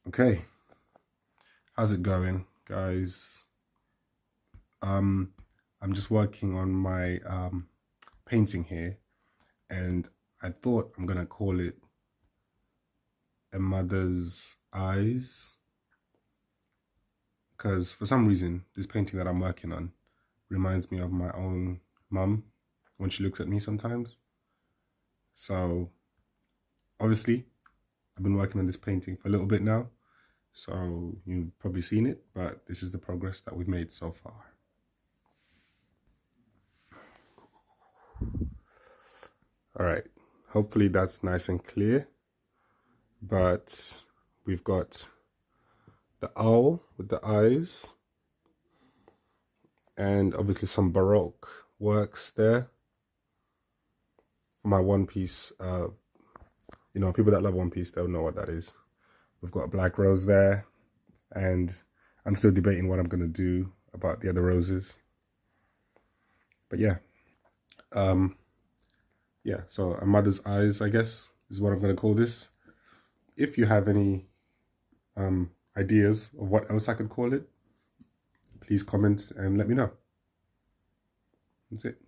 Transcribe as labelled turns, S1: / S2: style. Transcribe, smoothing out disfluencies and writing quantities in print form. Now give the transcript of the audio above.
S1: Okay, how's it going, guys? I'm just working on my painting here, and I thought I'm gonna call it A Mother's Eyes, because for some reason this painting that I'm working on reminds me of my own mum when she looks at me sometimes. So obviously I've been working on this painting for a little bit now, so you've probably seen it, but this is the progress that we've made so far. All right, hopefully that's nice and clear, but we've got the owl with the eyes and obviously some Baroque works there. For my One Piece, people that love One Piece, they'll know what that is. We've got a black rose there, and I'm still debating what I'm going to do about the other roses. But yeah, so A Mother's Eyes, I guess, is what I'm going to call this. If you have any ideas of what else I could call it, please comment and let me know. That's it.